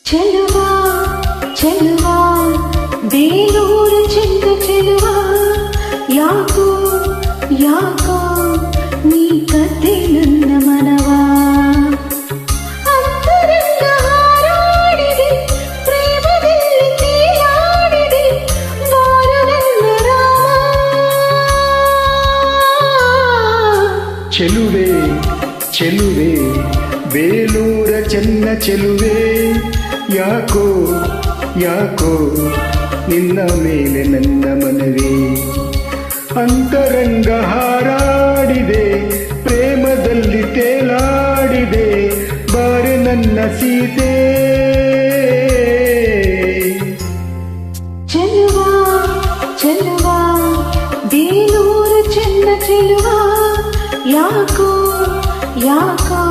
ಚೆಲುವಾ ಚೆಲುವಾ ಬೇಲೂರ ಚೆಂದ ಚೆಲುವಾ ಯಾಕೋ ಯಾಕೋ ನೀ ಕತೆ ನನ್ನ ಮನವಾ ಅಂತರಂಗ ಹಾರಾಡಿದೆ ಪ್ರೇಮದಲ್ಲಿ ತೇಲಾಡಿದೆ ಬಾರು ನನ್ನ ರಾಮ. ಚೆಲುವೆ ಚೆಲುವೆ ಬೇಲೂರ ಚೆನ್ನ ಚೆಲುವೆ ಯಾಕೋ ಯಾಕೋ ನಿನ್ನ ಮೇಲೆ ನನ್ನ ಮನವೇ ಅಂತರಂಗ ಹಾರಾಡಿದೆ ಪ್ರೇಮದಲ್ಲಿ ತೇಲಾಡಿದೆ ಬಾರೆ ನನ್ನ ಸೀತೆ. ಚೆಲುವಾ ಚೆಲುವಾ ಬೇಲೂರ ಚೆನ್ನ ಚೆಲುವಾ ಯಾಕೋ ಯಾಕೋ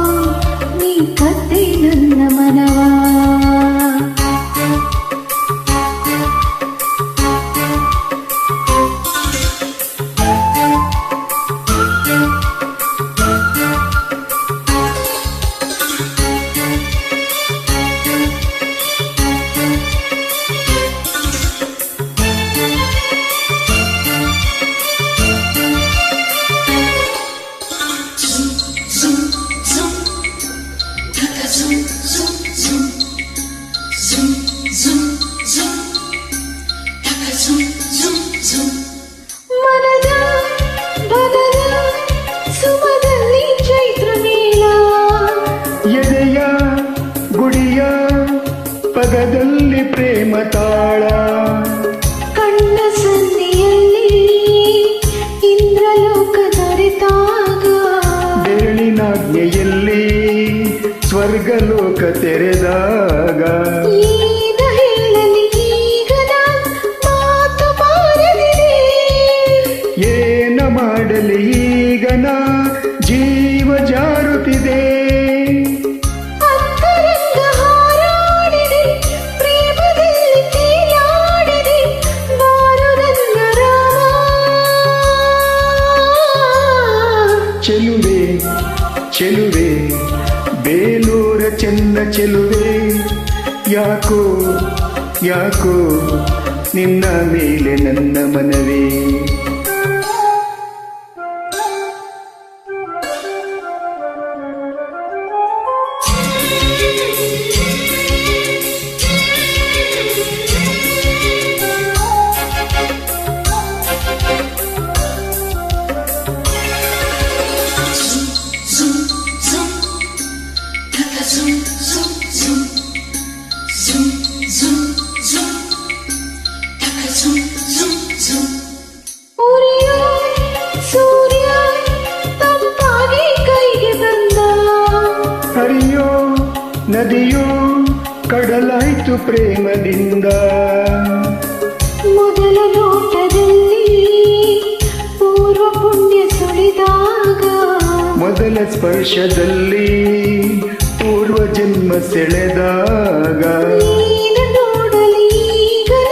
ನೀ ಕತೆ ನನ್ನ ಮನವಾ. ಮನದ ಬನದ ಸುಮದಲ್ಲಿ ಚೈತ್ರ ಮೇಳ ಎದೆಯ ಗುಡಿಯ ಪದದಲ್ಲಿ ಪ್ರೇಮ ತಾಳ ಕಣ್ಣ ಸನ್ನಿಯಲ್ಲಿ ಇಂದ್ರಲೋಕ ದೊರೆತಾಗ ಬೆರಳಿನಾಜ್ಞೆಯಲ್ಲಿ ಸ್ವರ್ಗಲೋಕ ತೆರೆದಾಗ ಈಗ ಹೇಳಲಿ ಈಗ ಮಾತು ಬಾರದಿದೆ ಏನ ಮಾಡಲಿ ಈಗ ನಾ ಜೀವ ಜಾರುತ್ತಿದೆ. ಅಂತರಂಗ ಹಾರಾಡಿದೆ ಪ್ರೇಮದಲ್ಲಿ ತೇಲಾಡಿದೆ ಬಾರು ನನ್ನ ರಾಮ. ಚೆಲುವೆ ಚೆಲುವೆ ಬೇಲೂರ ಚೆನ್ನ ಚೆಲುವೆ ಯಾಕೋ ಯಾಕೋ ನಿನ್ನ ಮೇಲೆ ನನ್ನ ಮನವೇ. ಉರಿಯೋ ಸೂರ್ಯ ತಂಪಾಗಿ ಕೈಗೆ ಬಂದ ಹರಿಯೋ ನದಿಯೋ ಕಡಲಾಯ್ತು ಪ್ರೇಮದಿಂದ ಮೊದಲ ನೋಟದಲ್ಲಿ ಪೂರ್ವ ಪುಣ್ಯ ಸುಳಿದಾಗ ಮೊದಲ ಸ್ಪರ್ಶದಲ್ಲಿ ಪೂರ್ವ ಜನ್ಮ ಸೆಳೆದಾಗ ನೀನು ನೋಡಲಿ ಈಗಲ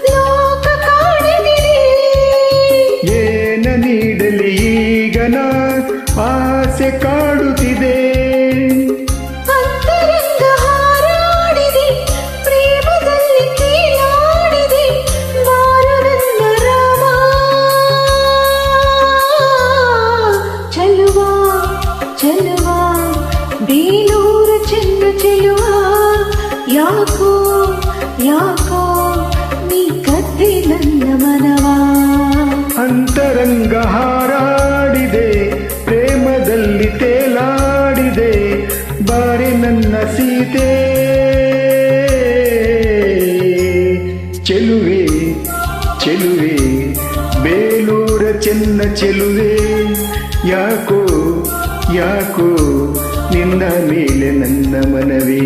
ಲೋಕ ಕಾಣದಿದೆ ಏನ ನೀಡಲಿ ಈಗನ ಆಸೆ ಕಾಡುತ್ತಿದೆ. ಅಂತರಂಗ ಹಾರಾಡಿದೆ ಪ್ರೇಮದಲ್ಲಿ ತೇಲಾಡಿದೆ ಬಾರು ನನ್ನ ರಾಮ. ಚೆಲುವಾ ಚೆಲುವಾ ಬೇಲೂರ ಚೆನ್ನ ಚೆಲುವಾ ಯಾಕೋ ಯಾಕೋ ನೀ ಕತೆ ನನ್ನ ಮನವಾ. ಅಂತರಂಗ ಹಾರಾಡಿದೆ ಪ್ರೇಮದಲ್ಲಿ ತೇಲಾಡಿದೆ ಬಾರಿ ನನ್ನ ಸೀತೆ. ಚೆಲುವೆ ಚೆಲುವೆ ಬೇಲೂರ ಚೆನ್ನ ಚೆಲುವೆ ಯಾಕೋ ಯಾಕೋ ನಿನ್ನ ಮೇಲೆ ನನ್ನ ಮನವೇ.